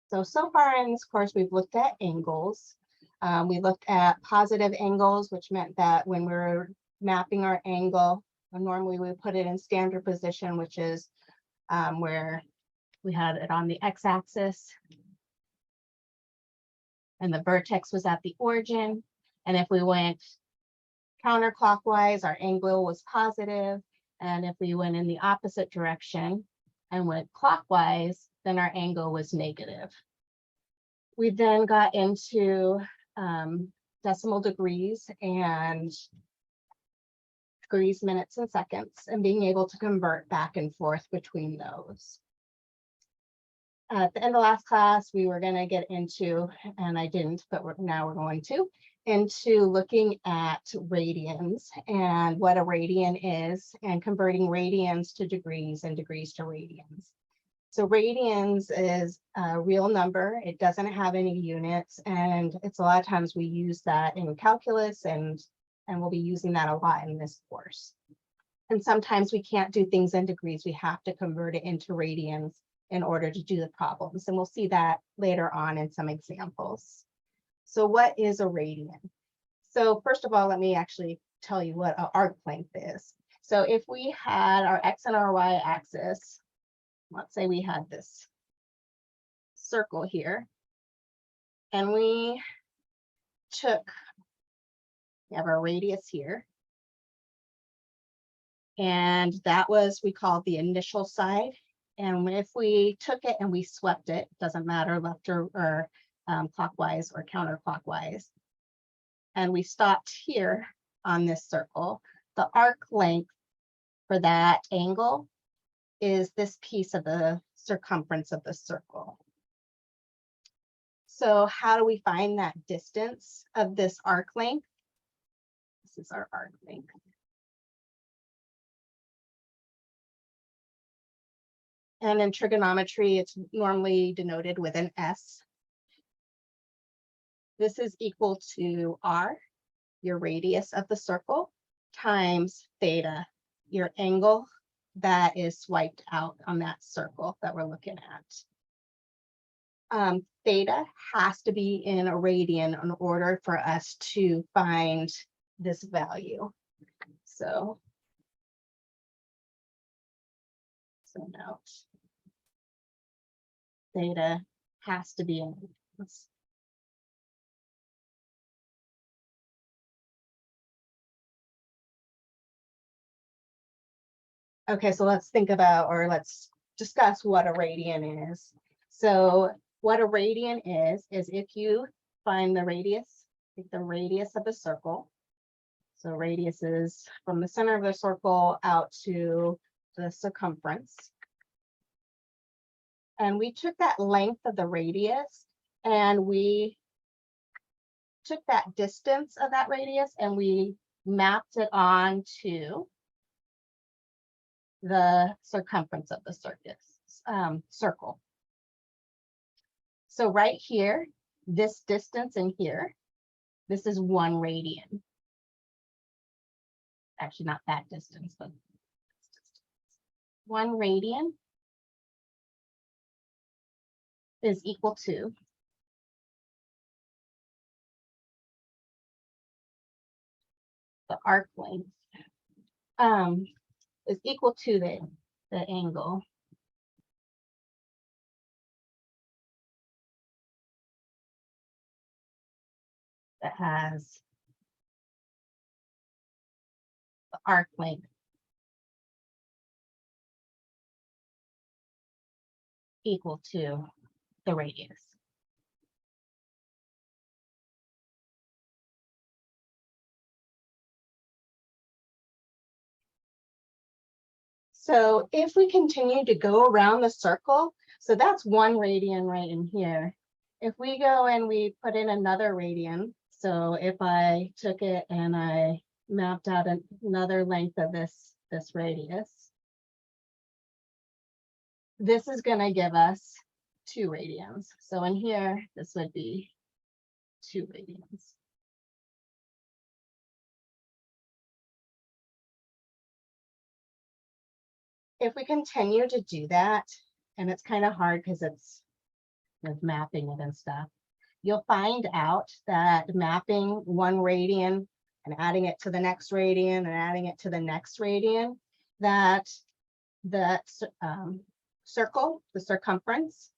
So far in this course, we've looked at angles. We looked at positive angles, which meant that when we're mapping our angle, normally we put it in standard position, which is where we had it on the x-axis and the vertex was at the origin. And if we went counterclockwise, our angle was positive. And if we went in the opposite direction and went clockwise, then our angle was negative. We then got into decimal degrees and degrees, minutes, and seconds, and being able to convert back and forth between those. At the end of last class, we were going to get into, and I didn't, but now we're going to, into looking at radians and what a radian is and converting radians to degrees and degrees to radians. So radians is a real number. It doesn't have any units, and it's a lot of times we use that in calculus, and we'll be using that a lot in this course. And sometimes we can't do things in degrees. We have to convert it into radians in order to do the problems. And we'll see that later on in some examples. So what is a radian? So first of all, let me actually tell you what an arc length is. So if we had our X and our Y axis, let's say we had this circle here, and we have our radius here, and that was, we called the initial side. And if we took it and we swept it, doesn't matter left or clockwise or counterclockwise, and we stopped here on this circle, the arc length for that angle is this piece of the circumference of the circle. So how do we find that distance of this arc length? This is our arc length. And in trigonometry, it's normally denoted with an S. This is equal to R, your radius of the circle, times theta, your angle that is swiped out on that circle that we're looking at. Theta has to be in a radian in order for us to find this value. So note, theta has to be in. Okay, so let's think about, or let's discuss what a radian is. So what a radian is if you find the radius, take the radius of a circle. So radius is from the center of the circle out to the circumference. And we took that length of the radius and we took that distance of that radius and we mapped it onto the circumference of the circle. So right here, this distance in here, this is 1 radian. Actually, not that distance, but 1 radian is equal to the arc length is equal to the angle that has the arc length equal to the radius. So if we continue to go around the circle, so that's 1 radian right in here. If we go and we put in another radian, so if I took it and I mapped out another length of this radius, this is going to give us 2 radians. So in here, this would be 2 radians. If we continue to do that, and it's kind of hard because with mapping it and stuff, you'll find out that mapping one radian and adding it to the next radian and adding it to the next radian, that the circle, the circumference,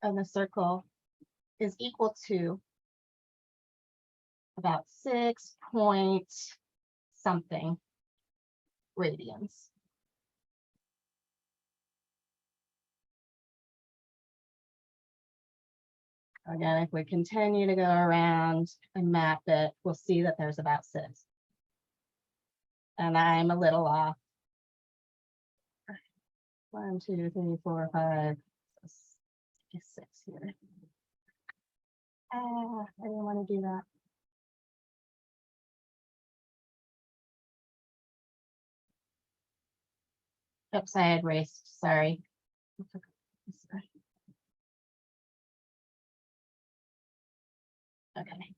of the circle is equal to about 6 point something radians. Again, if we continue to go around and map it, we'll see that there's about 6. And I'm a little off. 1, 2, 3, 4, 5, 6 here. I didn't want to do that. Oops, I had erased, sorry. Okay,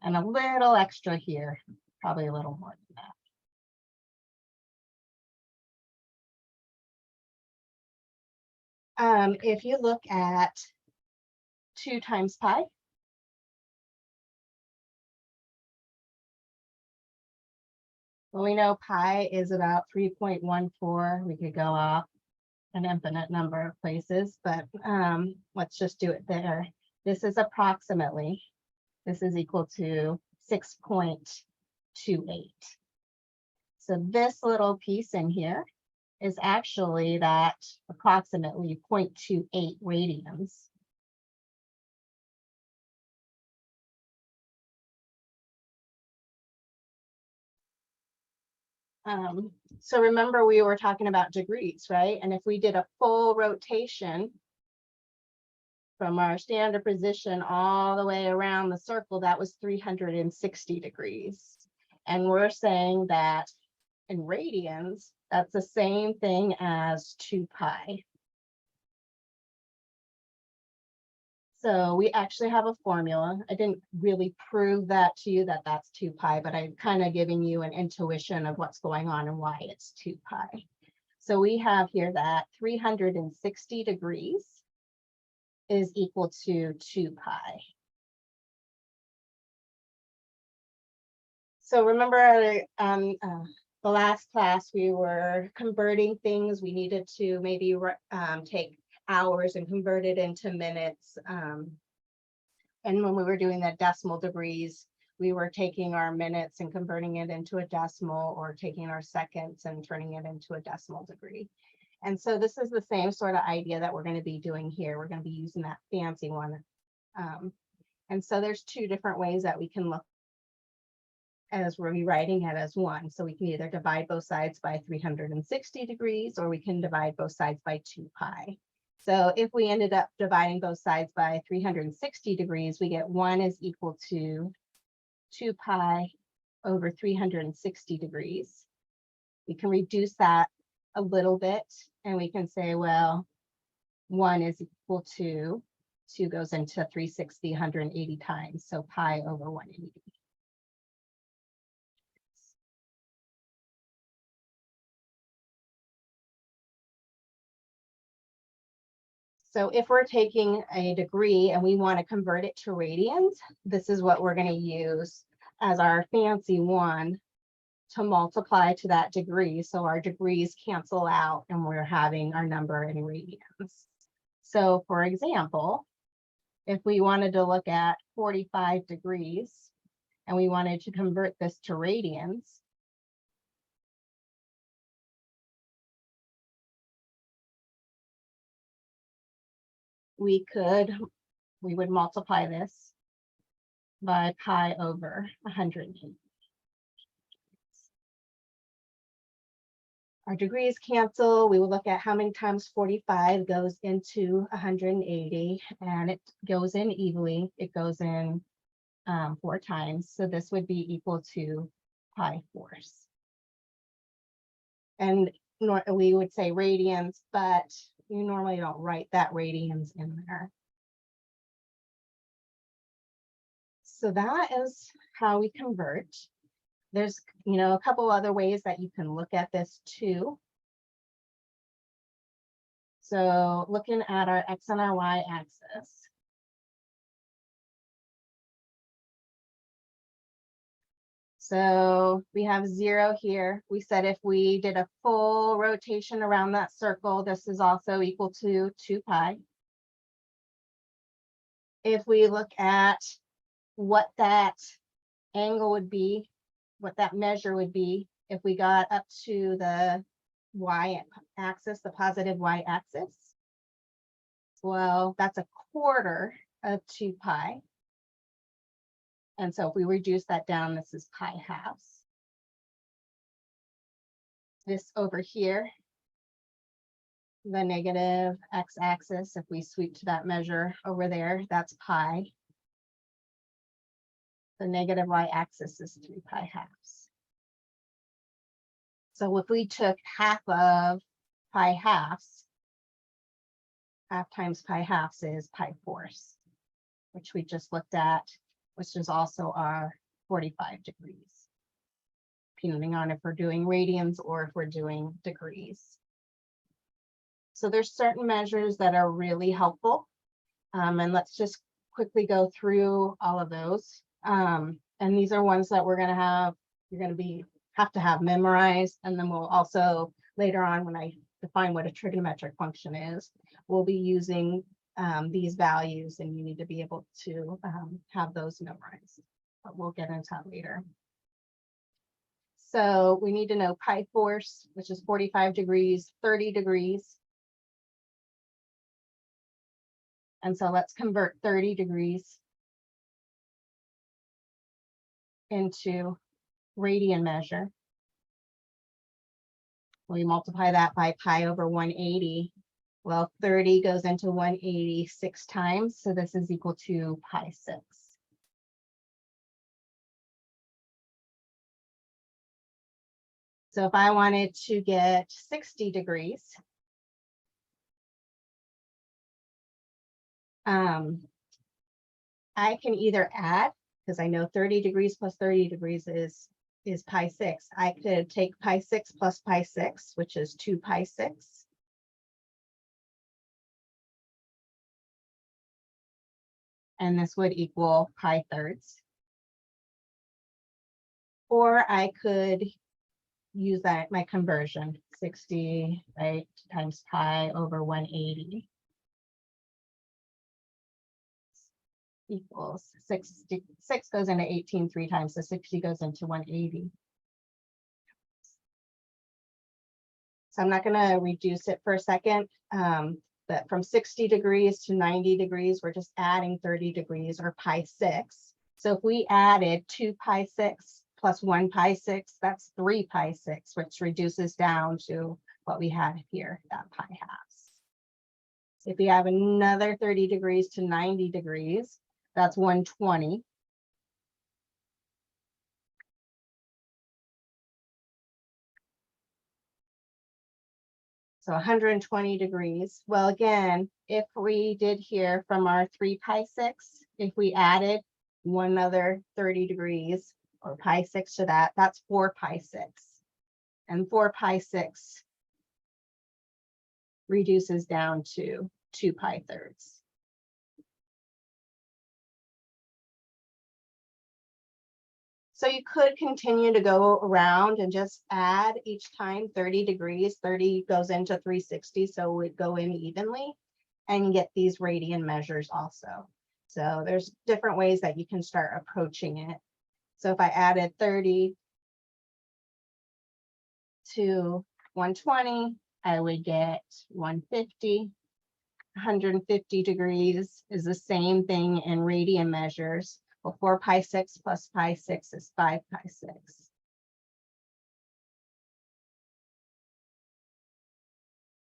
and a little extra here, probably a little more than that. If you look at 2 times pi, well, we know pi is about 3.14. We could go off an infinite number of places, but let's just do it there. This is approximately, this is equal to 6.28. So this little piece in here is actually that approximately 0.28 radians. So remember we were talking about degrees, right? And if we did a full rotation from our standard position all the way around the circle, that was 360 degrees. And we're saying that in radians, that's the same thing as 2 pi. So we actually have a formula. I didn't really prove that to you that that's 2 pi, but I'm kind of giving you an intuition of what's going on and why it's 2 pi. So we have here that 360 degrees is equal to 2 pi. So remember the last class, we were converting things. We needed to maybe take hours and convert it into minutes. And when we were doing the decimal degrees, we were taking our minutes and converting it into a decimal, or taking our seconds and turning it into a decimal degree. And so this is the same sort of idea that we're going to be doing here. We're going to be using that fancy one. And so there's 2 different ways that we can look as we're rewriting it as one. So we can either divide both sides by 360 degrees, or we can divide both sides by 2 pi. So if we ended up dividing both sides by 360 degrees, we get 1 is equal to 2 pi over 360 degrees. We can reduce that a little bit, and we can say, well, 1 is equal to 2 goes into 360 180 times, so pi over 180. So if we're taking a degree and we want to convert it to radians, this is what we're going to use as our fancy one to multiply to that degree. So our degrees cancel out and we're having our number in radians. So for example, if we wanted to look at 45 degrees and we wanted to convert this to radians, we would multiply this by pi over 180. Our degrees cancel. We will look at how many times 45 goes into 180, and it goes in evenly. It goes in 4 times. So this would be equal to pi fourths. And we would say radians, but you normally don't write that radians in there. So that is how we convert. There's, a couple other ways that you can look at this too. So looking at our X and our Y axis. So we have 0 here. We said if we did a full rotation around that circle, this is also equal to 2 pi. If we look at what that angle would be, what that measure would be, if we got up to the Y axis, the positive Y axis, well, that's a quarter of 2 pi. And so if we reduce that down, this is pi halves. This over here, the negative x-axis, if we sweep to that measure over there, that's pi. The negative y-axis is 3 pi halves. So if we took half of pi halves, half times pi halves is pi fourths, which we just looked at, which is also our 45 degrees, depending on if we're doing radians or if we're doing degrees. So there's certain measures that are really helpful. And let's just quickly go through all of those. And these are ones that you're going to have to have memorized. And then we'll also later on, when I define what a trigonometric function is, we'll be using these values, and you need to be able to have those memorized. But we'll get into that later. So we need to know pi force, which is 45 degrees, 30 degrees. And so let's convert 30 degrees into radian measure. We multiply that by pi over 180. Well, 30 goes into 180 6 times, so this is equal to pi 6. So if I wanted to get 60 degrees, I can either add, because I know 30 degrees plus 30 degrees is pi 6. I could take pi 6 plus pi 6, which is 2 pi 6. And this would equal pi thirds. Or I could use my conversion, 60, right, times pi over 180 equals 60. 6 goes into 18 3 times, so 60 goes into 180. So I'm not going to reduce it for a second, but from 60 degrees to 90 degrees, we're just adding 30 degrees, or pi 6. So if we added 2 pi 6 plus 1 pi 6, that's 3 pi 6, which reduces down to what we have here, that pi halves. If we have another 30 degrees to 90 degrees, that's 120. So 120 degrees. Well, again, if we did here from our 3 pi 6, if we added one other 30 degrees or pi 6 to that, that's 4 pi 6. And 4 pi 6 reduces down to 2 pi thirds. So you could continue to go around and just add each time 30 degrees. 30 goes into 360, so we'd go in evenly and get these radian measures also. So there's different ways that you can start approaching it. So if I added 30 to 120, I would get 150. 150 degrees is the same thing in radian measures. Well, 4 pi 6 plus pi 6 is 5 pi 6.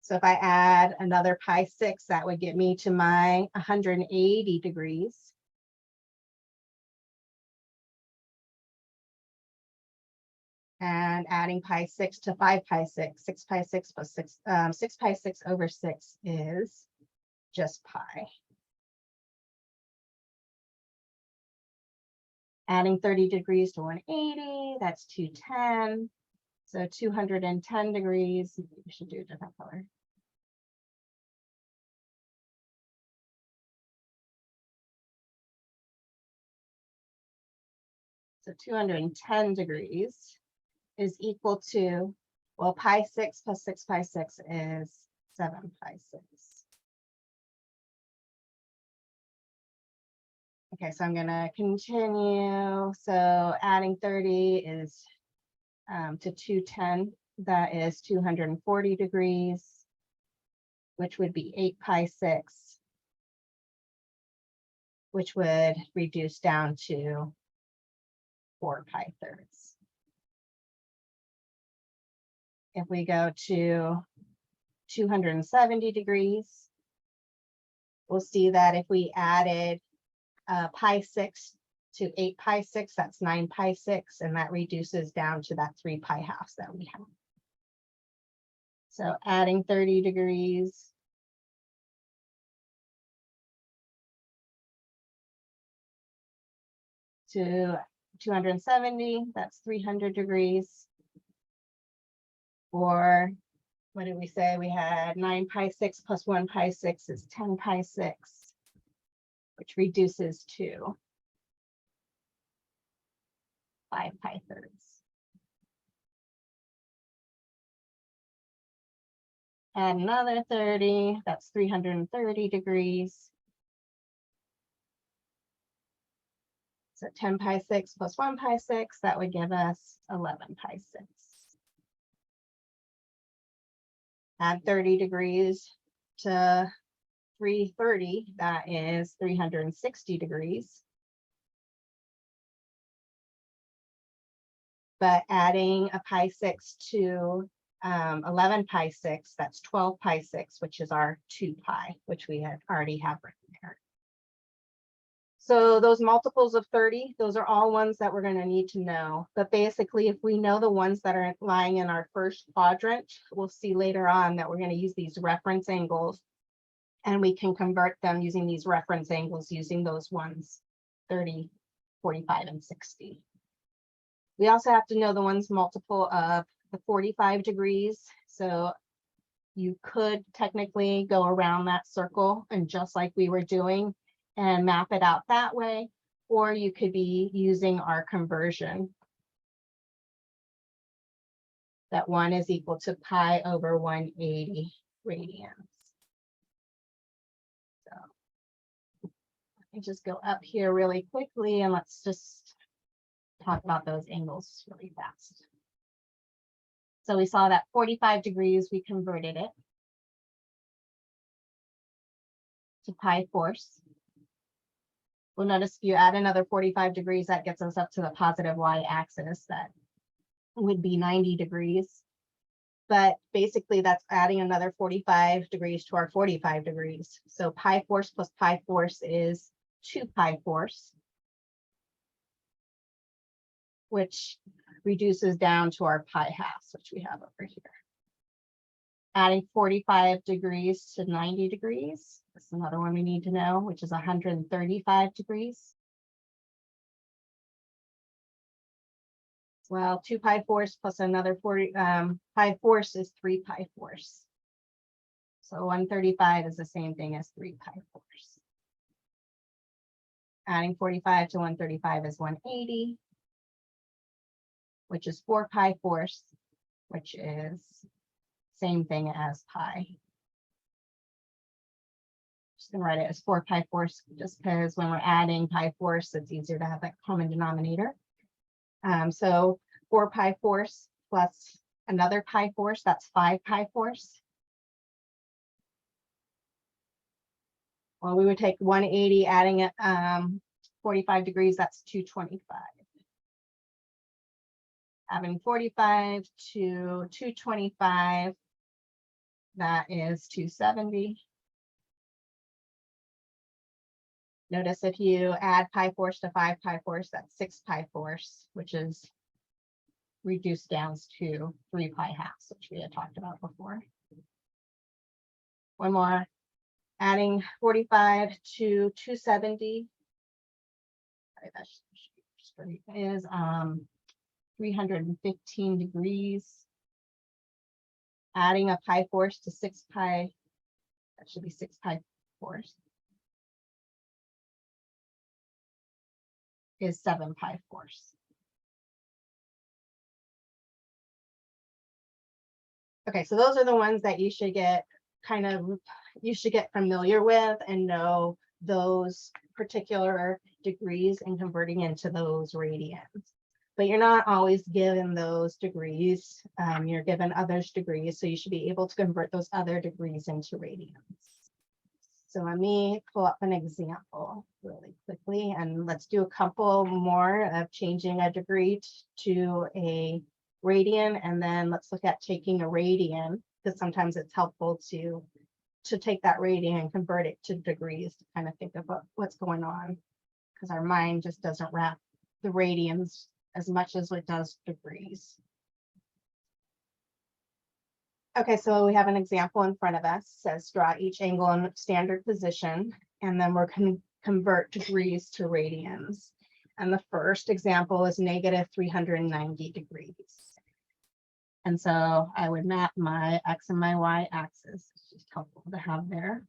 So if I add another pi 6, that would get me to my 180 degrees. And adding pi 6 to 5 pi 6, 6 pi 6 plus 6, 6 pi 6 over 6 is just pi. Adding 30 degrees to 180, 270, that's 210. So 210 degrees, we should do a different color. So 210 degrees is equal to, well, pi 6 plus 6 pi 6 is 7 pi 6. Okay, so I'm going to continue. So adding 30 is to 210, that is 240 degrees, which would be 8 pi 6, which would reduce down to 4 pi thirds. If we go to 270 degrees, we'll see that if we added pi 6 to 8 pi 6, that's 9 pi 6, and that reduces down to that 3 pi halves that we have. So adding 30 degrees to 270, that's 300 degrees. Or what did we say? We had 9 pi 6 plus 1 pi 6 is 10 pi 6, which reduces to 5 pi thirds. Add another 30, that's 330 degrees. So 10 pi 6 plus 1 pi 6, that would give us 11 pi 6. Add 30 degrees to 330, that is 360 degrees. But adding a pi 6 to 11 pi 6, that's 12 pi 6, which is our 2 pi, which we already have written there. So those multiples of 30, those are all ones that we're going to need to know. But basically, if we know the ones that are lying in our first quadrant, we'll see later on that we're going to use these reference angles, and we can convert them using these reference angles using those ones, 30, 45, and 60. We also have to know the ones multiple of the 45 degrees. So you could technically go around that circle and just like we were doing and map it out that way, or you could be using our conversion. That 1 is equal to pi over 180 radians. So let me just go up here really quickly and let's just talk about those angles really fast. So we saw that 45 degrees, we converted it to pi force. We'll notice if you add another 45 degrees, that gets us up to the positive y-axis. That would be 90 degrees. But basically, that's adding another 45 degrees to our 45 degrees. So pi force plus pi force is 2 pi force, which reduces down to our pi halves, which we have over here. Adding 45 degrees to 90 degrees. That's another one we need to know, which is 135 degrees. Well, 2 pi force plus another 40 pi force is 3 pi force. So 135 is the same thing as 3 pi force. Adding 45 to 135 is 180, which is 4 pi force, which is same thing as pi. Just gonna write it as 4 pi force just because when we're adding pi force, it's easier to have that common denominator. So 4 pi force plus another pi force, that's 5 pi force. Well, we would take 180, adding it 45 degrees, that's 225. Having 45 to 225, that is 270. Notice if you add pi force to 5 pi force, that's 6 pi force, which is reduced down to 3 pi halves, which we had talked about before. One more, adding 45 to 270. Sorry, that's is 315 degrees, adding a pi force to 6 pi, that should be 6 pi force, is 7 pi force. Okay, so those are the ones that you should get familiar with and know those particular degrees and converting into those radians. But you're not always given those degrees. You're given others degrees, so you should be able to convert those other degrees into radians. So let me pull up an example really quickly, and let's do a couple more of changing a degree to a radian, and then let's look at taking a radian, because sometimes it's helpful to take that radian and convert it to degrees to kind of think of what's going on, because our mind just doesn't wrap the radians as much as it does degrees. Okay, so we have an example in front of us. It says draw each angle in standard position, and then we're going to convert degrees to radians. And the first example is negative 390 degrees. And so I would map my X and my Y axis. It's just helpful to have there.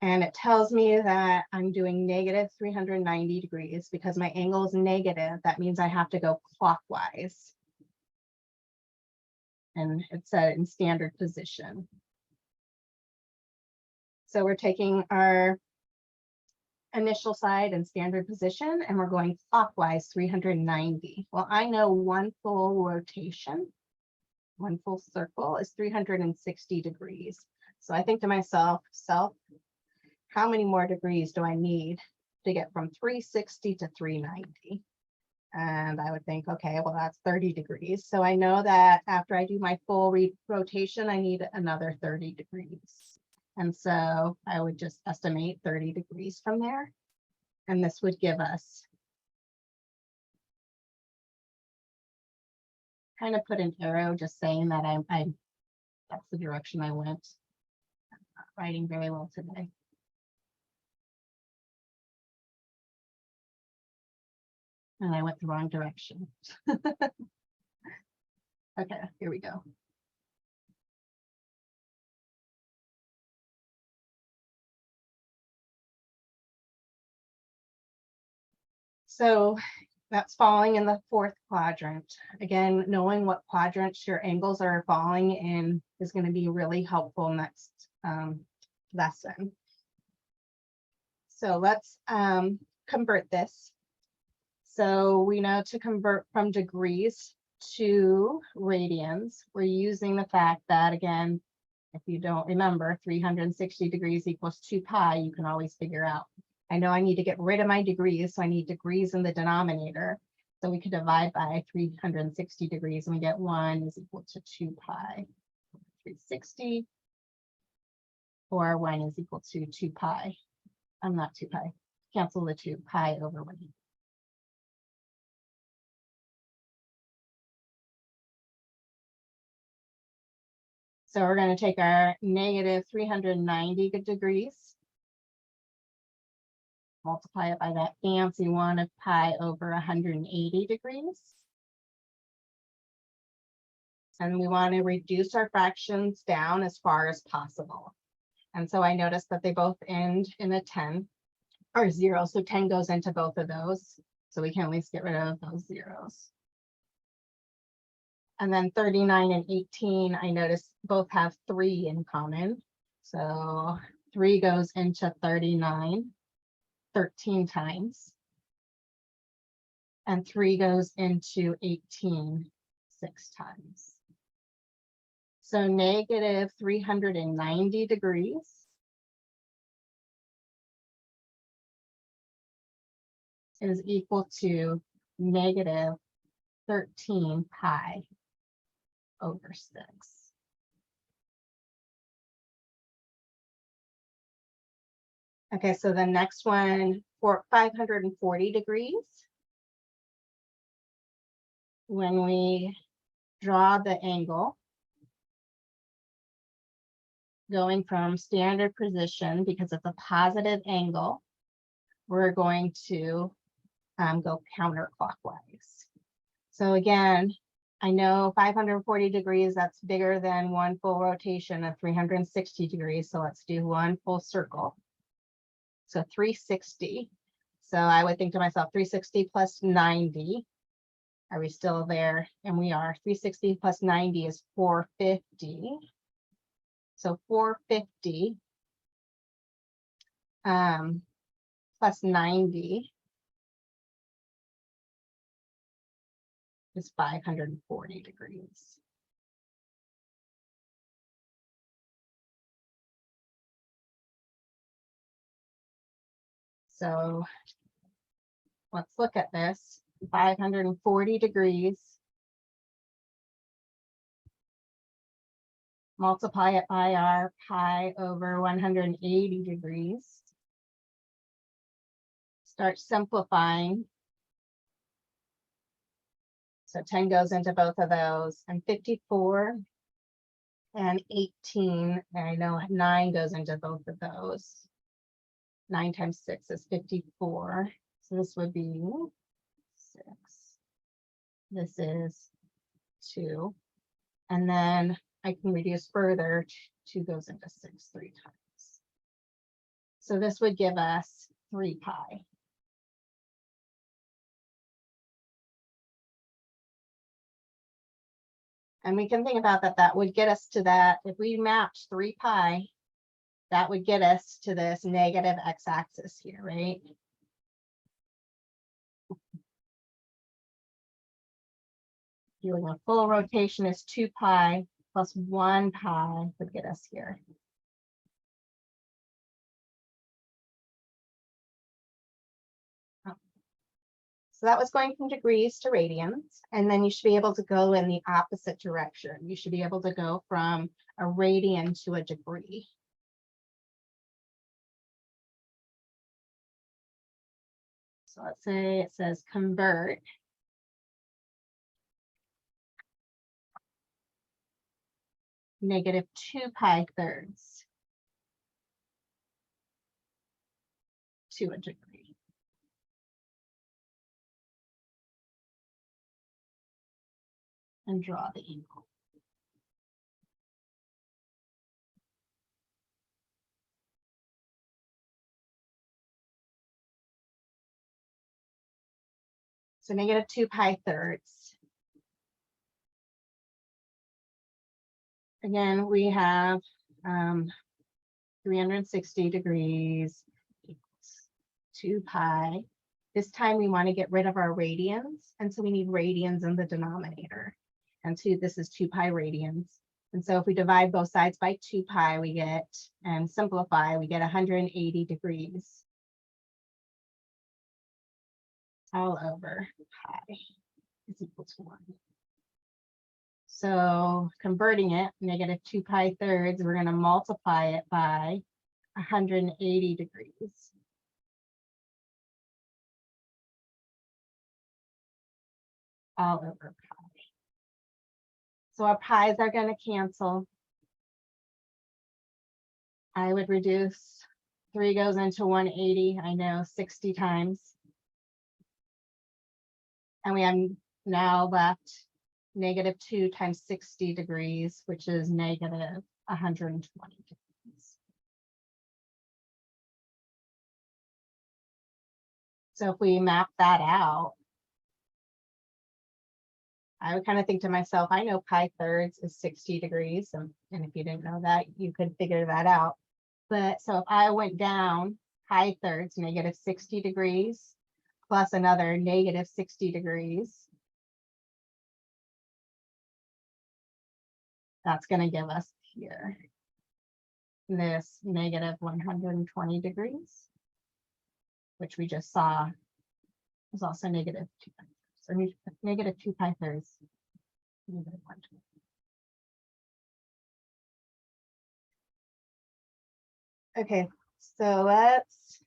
And it tells me that I'm doing negative 390 degrees because my angle is negative. That means I have to go clockwise. And it's set in standard position. So we're taking our initial side in standard position and we're going clockwise 390. Well, I know one full rotation, one full circle is 360 degrees. So I think to myself, how many more degrees do I need to get from 360 to 390? And I would think, okay, well, that's 30 degrees. So I know that after I do my full rotation, I need another 30 degrees. And so I would just estimate 30 degrees from there. And this would give us, kind of put an arrow just saying that that's the direction I went. I'm not writing very well today. And I went the wrong direction. Okay, here we go. So that's falling in the fourth quadrant. Again, knowing what quadrants your angles are falling in is going to be really helpful next lesson. So let's convert this. So we know to convert from degrees to radians, we're using the fact that, again, if you don't remember, 360 degrees equals 2 pi, you can always figure out. I know I need to get rid of my degrees, so I need degrees in the denominator. So we could divide by 360 degrees and we get 1 is equal to 2 pi 360, or 1 is equal to 2 pi. I'm not 2 pi, cancel the 2 pi over 1. So we're going to take our negative 390 degrees, multiply it by that fancy one of pi over 180 degrees. And we want to reduce our fractions down as far as possible. And so I noticed that they both end in a 10 or 0. So 10 goes into both of those. So we can at least get rid of those zeros. And then 39 and 18, I noticed both have 3 in common. So 3 goes into 39 13 times. And 3 goes into 18 6 times. So negative 390 degrees is equal to negative 13 pi over 6. Okay, so the next one, for 540 degrees, when we draw the angle, going from standard position, because it's a positive angle, we're going to go counterclockwise. So again, I know 540 degrees, that's bigger than one full rotation of 360 degrees. So let's do one full circle. So 360. So I would think to myself, 360 plus 90. Are we still there? And we are. 360 plus 90 is 450. So 450 plus 90 is 540 degrees. So let's look at this. 540 degrees. Multiply it by our pi over 180 degrees. Start simplifying. So 10 goes into both of those, and 54 and 18, and I know 9 goes into both of those. 9 times 6 is 54. So this would be 6. This is 2. And then I can reduce further. 2 goes into 6 3 times. So this would give us 3 pi. And we can think about that. That would get us to that. If we mapped 3 pi, that would get us to this negative x-axis here, right? Doing a full rotation is 2 pi plus 1 pi would get us here. So that was going from degrees to radians, and then you should be able to go in the opposite direction. You should be able to go from a radian to a degree. So let's say it says convert negative 2 pi thirds to a degree. And draw the equal. So negative 2 pi thirds. Again, we have 360 degrees equals 2 pi. This time we want to get rid of our radians, and so we need radians in the denominator. And this is 2 pi radians. And so if we divide both sides by 2 pi, we get, and simplify, we get 180 degrees all over pi is equal to 1. So converting it, negative 2 pi thirds, we're going to multiply it by 180 degrees. All over pi. So our pi's are going to cancel. I would reduce 3 goes into 180, I know 60 times. And we have now left negative 2 times 60 degrees, which is negative 120 degrees. So if we map that out, I would kind of think to myself, I know pi thirds is 60 degrees. And if you didn't know that, you could figure that out. But so if I went down pi thirds, negative 60 degrees, plus another negative 60 degrees, that's going to give us here this negative 120 degrees, which we just saw was also negative 2 pi thirds, or negative 2 pi thirds, negative 120. Okay, so let's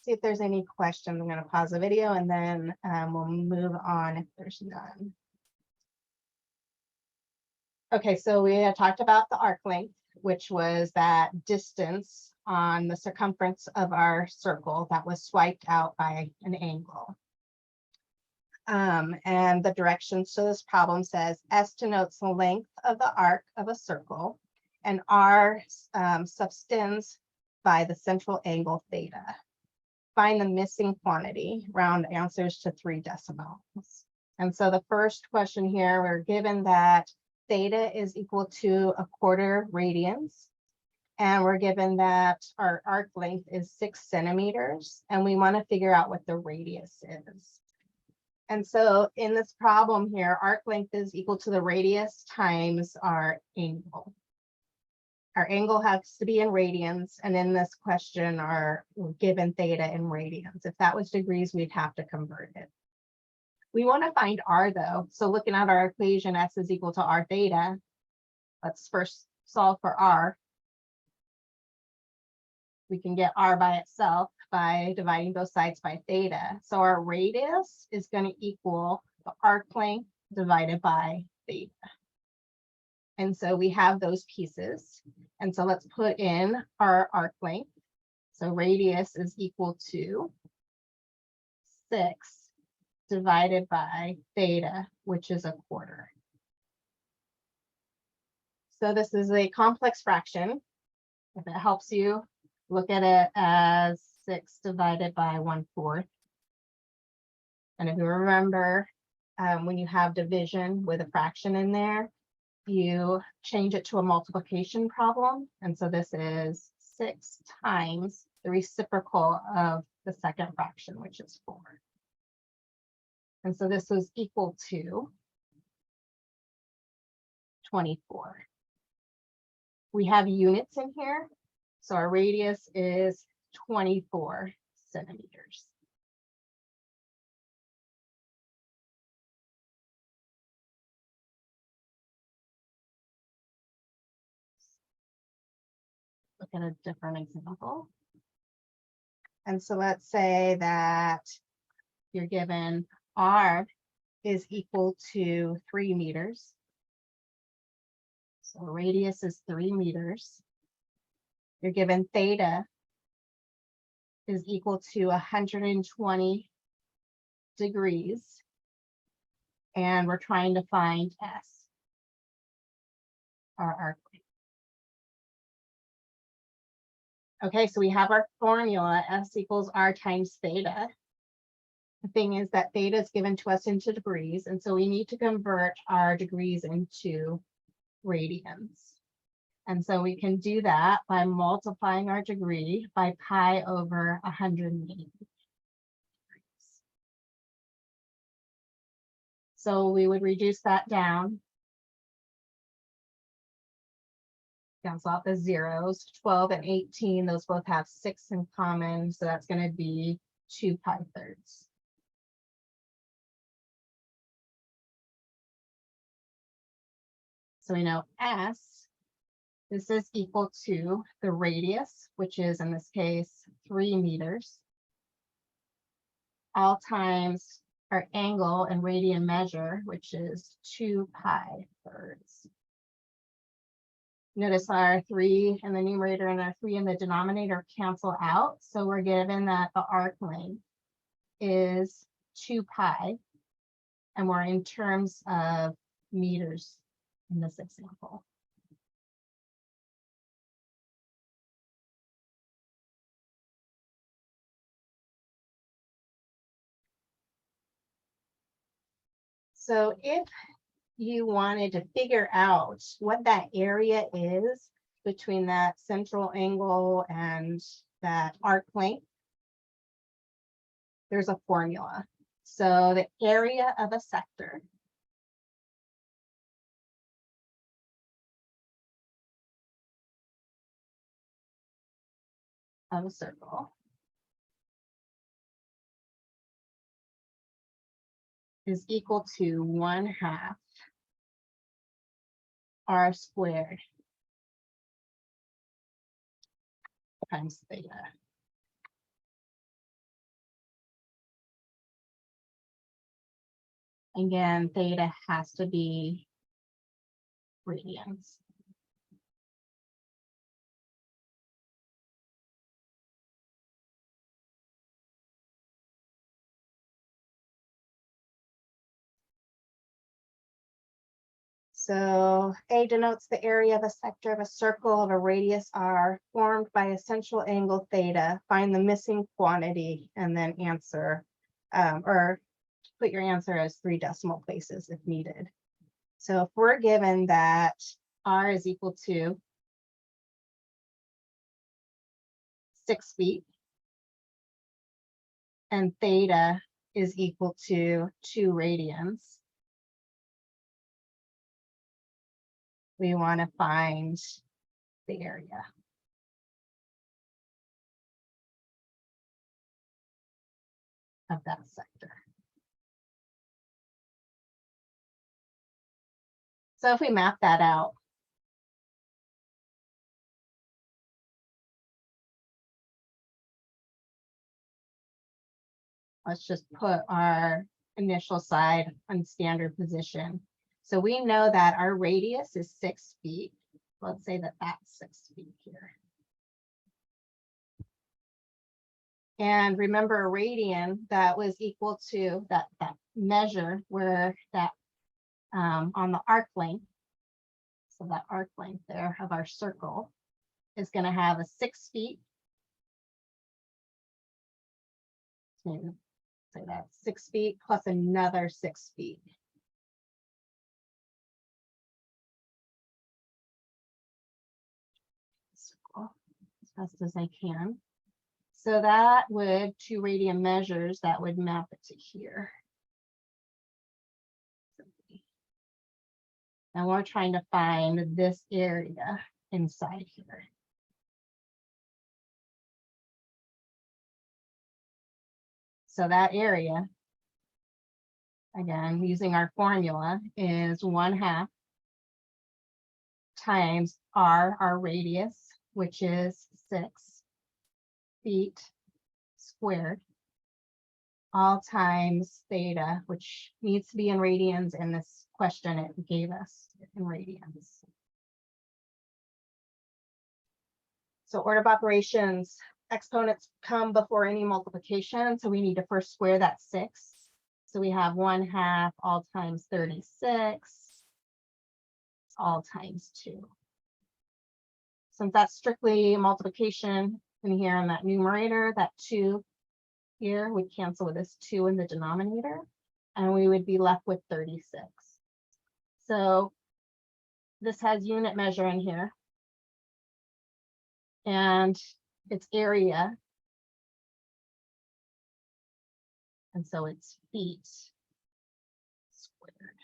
see if there's any questions. I'm going to pause the video and then we'll move on if there's none. Okay, so we had talked about the arc length, which was that distance on the circumference of our circle that was swiped out by an angle. And the directions to this problem says S denotes the length of the arc of a circle, and R subtends by the central angle theta. Find the missing quantity, round answers to 3 decimals. And so the first question here, we're given that theta is equal to 1/4 radians. And we're given that our arc length is 6 centimeters, and we want to figure out what the radius is. And so in this problem here, arc length is equal to the radius times our angle. Our angle has to be in radians, and in this question, we're given theta in radians. If that was degrees, we'd have to convert it. We want to find R though. So looking at our equation, S is equal to R theta. Let's first solve for R. We can get R by itself by dividing both sides by theta. So our radius is going to equal the arc length divided by theta. And so we have those pieces. And so let's put in our arc length. So radius is equal to 6 divided by theta, which is 1/4. So this is a complex fraction. If it helps you, look at it as 6 divided by 1/4. And if you remember, when you have division with a fraction in there, you change it to a multiplication problem. And so this is 6 times the reciprocal of the second fraction, which is 4. And so this is equal to 24. We have units in here. So our radius is 24 centimeters. Look at a different example. And so let's say that you're given R is equal to 3 meters. So radius is 3 meters. You're given theta is equal to 120 degrees. And we're trying to find S, our arc length. Okay, so we have our formula, S equals R times theta. The thing is that theta is given to us into degrees, and so we need to convert our degrees into radians. And so we can do that by multiplying our degree by pi over 180. So we would reduce that down. Cancel out the zeros, 12 and 18, those both have 6 in common, so that's going to be 2 pi thirds. So we know S, this is equal to the radius, which is in this case 3 meters, all times our angle and radian measure, which is 2 pi thirds. Notice our 3 in the numerator and our 3 in the denominator cancel out. So we're given that the arc length is 2 pi, and we're in terms of meters in this example. So if you wanted to figure out what that area is between that central angle and that arc length, there's a formula. So the area of a sector of a circle is equal to 1/2 R squared times theta. Again, theta has to be radians. So A denotes the area of a sector of a circle of a radius r formed by a central angle theta. Find the missing quantity and then answer, or put your answer as 3 decimal places if needed. So if we're given that r is equal to 6 feet and theta is equal to 2 radians, we want to find the area of that sector. So if we map that out, let's just put our initial side on standard position. So we know that our radius is 6 feet. Let's say that that's 6 feet here. And remember a radian, that was equal to that measure where that on the arc length. So that arc length there of our circle is going to have a 6 feet. So that's 6 feet plus another 6 feet. Circle as fast as I can. So that would 2 radian measures, that would map it to here. And we're trying to find this area inside here. So that area, again, using our formula, is 1/2 times r, our radius, which is 6 feet squared, all times theta, which needs to be in radians. In this question, it gave us in radians. So order of operations, exponents come before any multiplication. So we need to first square that 6. So we have 1/2 all times 36, all times 2. Since that's strictly multiplication in here in that numerator, that 2 here would cancel with this 2 in the denominator, and we would be left with 36. So this has unit measure in here, and its area, and so it's feet squared.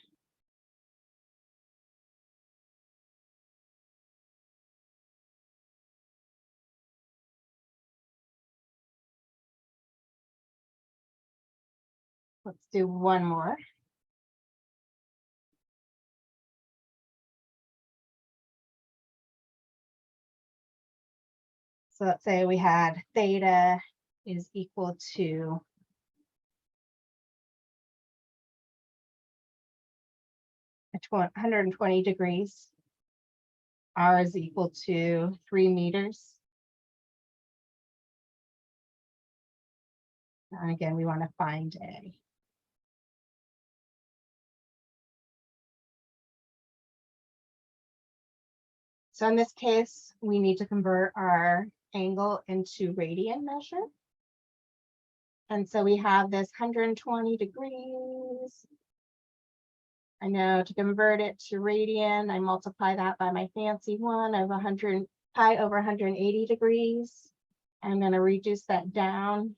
Let's do one more. So let's say we had theta is equal to 120 degrees. R is equal to 3 meters. And again, we want to find A. So in this case, we need to convert our angle into radian measure. And so we have this 120 degrees. I know to convert it to radian, I multiply that by my fancy one of 100 pi over 180 degrees. I'm going to reduce that down.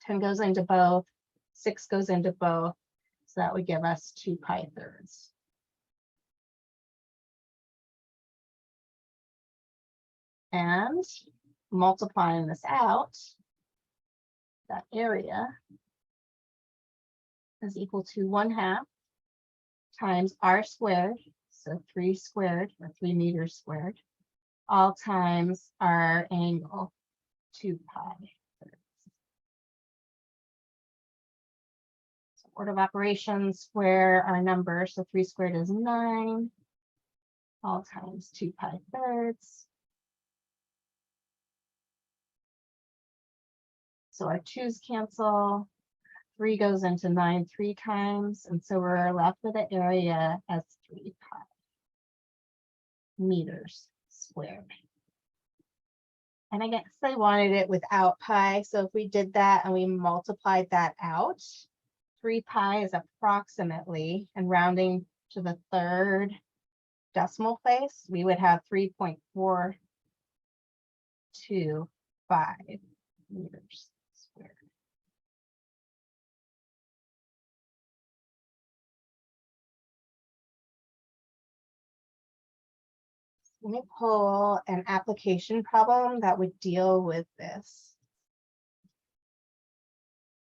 10 goes into both, 6 goes into both. So that would give us 2 pi thirds. And multiplying this out, that area is equal to 1/2 times r squared, so 3 squared or 3 meters squared, all times our angle, 2 pi thirds. So order of operations, square our number, so 3 squared is 9, all times 2 pi thirds. So our 2's cancel, 3 goes into 9 3 times, and so we're left with an area as 3 pi meters squared. And I guess I wanted it without pi, so if we did that and we multiplied that out, 3 pi is approximately, and rounding to the third decimal place, we would have 3.425 meters squared. Let me pull an application problem that would deal with this.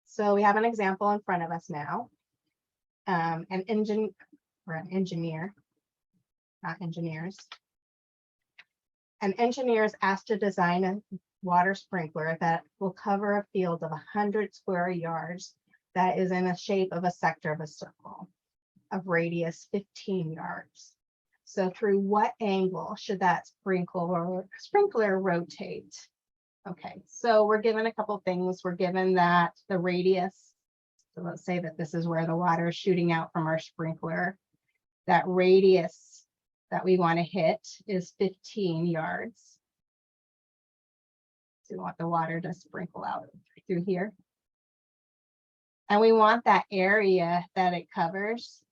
So we have an example in front of us now. An engineer, not engineers. An engineer is asked to design a water sprinkler that will cover a field of 100 square yards that is in the shape of a sector of a circle of radius 15 yards. So through what angle should that sprinkler rotate? Okay, so we're given a couple things. We're given that the radius, so let's say that this is where the water is shooting out from our sprinkler. That radius that we want to hit is 15 yards. So we want the water to sprinkle out through here. And we want that area that it covers.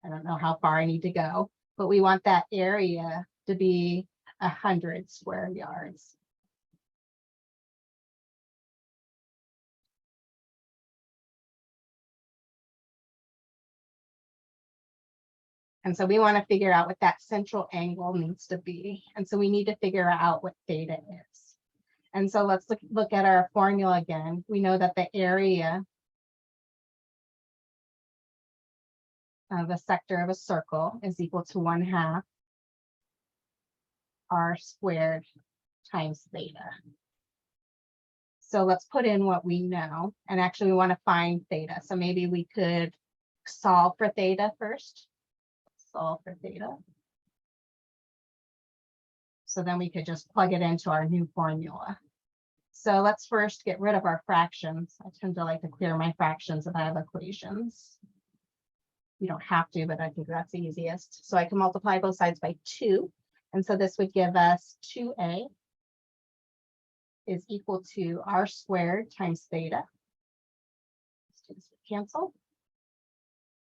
I don't know how far I need to go, but we want that area to be 100 square yards. And so we want to figure out what that central angle needs to be. And so we need to figure out what theta is. And so let's look at our formula again. We know that the area of a sector of a circle is equal to 1/2 r squared times theta. So let's put in what we know, and actually we want to find theta. So maybe we could solve for theta first. Solve for theta. So then we could just plug it into our new formula. So let's first get rid of our fractions. I tend to like to clear my fractions if I have equations. You don't have to, but I think that's the easiest. So I can multiply both sides by 2. And so this would give us 2a is equal to r squared times theta. Let's cancel.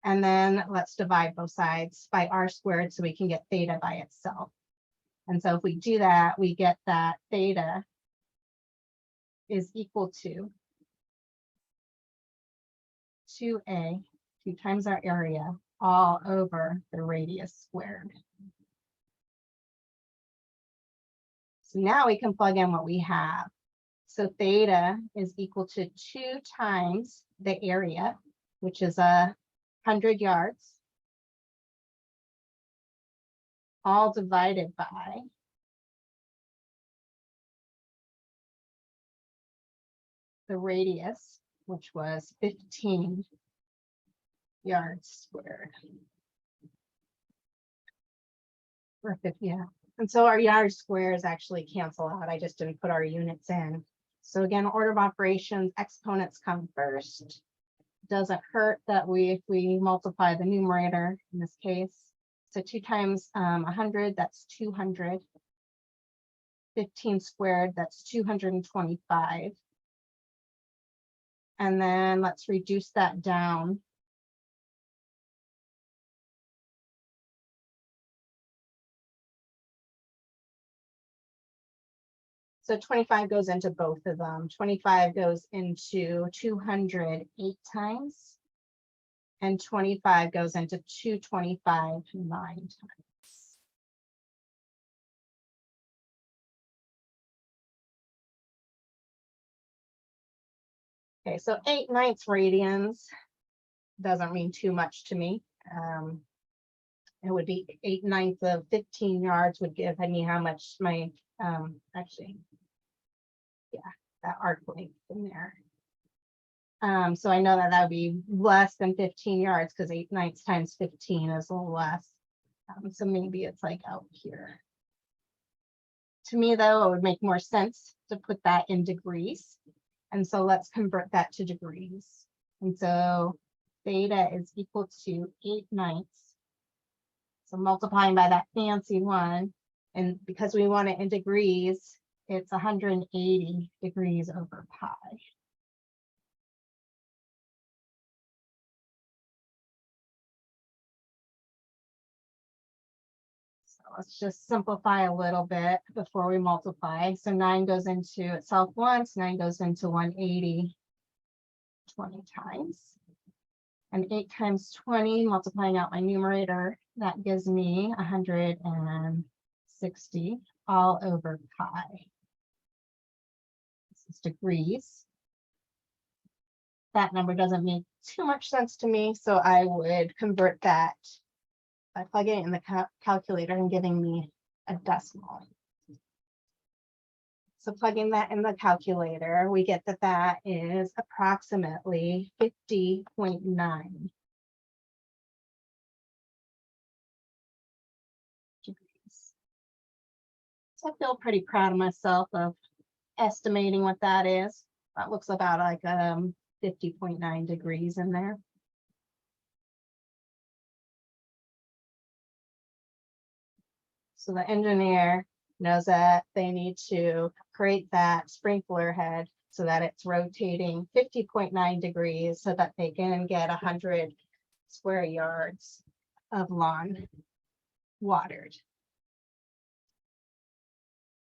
And then let's divide both sides by r squared so we can get theta by itself. And so if we do that, we get that theta is equal to 2a, 2 times our area, all over the radius squared. So now we can plug in what we have. So theta is equal to 2 times the area, which is 100 yards, all divided by the radius, which was 15 yards squared. Or 50, yeah. And so our yard squares actually cancel out. I just didn't put our units in. So again, order of operations, exponents come first. Doesn't hurt that if we multiply the numerator in this case. So 2 times 100, that's 200. 15 squared, that's 225. And then let's reduce that down. So 25 goes into both of them. 25 goes into 208 times. And 25 goes into 225 9 times. Okay, so 8/9 radians doesn't mean too much to me. It would be 8/9 of 15 yards would give me how much my, actually, yeah, that arc length in there. So I know that that would be less than 15 yards because 8/9 times 15 is a little less. So maybe it's like out here. To me, though, it would make more sense to put that in degrees. And so let's convert that to degrees. And so theta is equal to 8/9. So multiplying by that fancy one, and because we want it in degrees, it's 180 degrees over pi. So let's just simplify a little bit before we multiply. So 9 goes into itself once, 9 goes into 180 20 times. And 8 times 20, multiplying out my numerator, that gives me 160 all over pi. This is degrees. That number doesn't make too much sense to me, so I would convert that by plugging it in the calculator and giving me a decimal. So plugging that in the calculator, we get that that is approximately 50.9 degrees. So I feel pretty proud of myself of estimating what that is. That looks about like 50.9 degrees in there. So the engineer knows that they need to create that sprinkler head so that it's rotating 50.9 degrees so that they can get 100 square yards of lawn watered.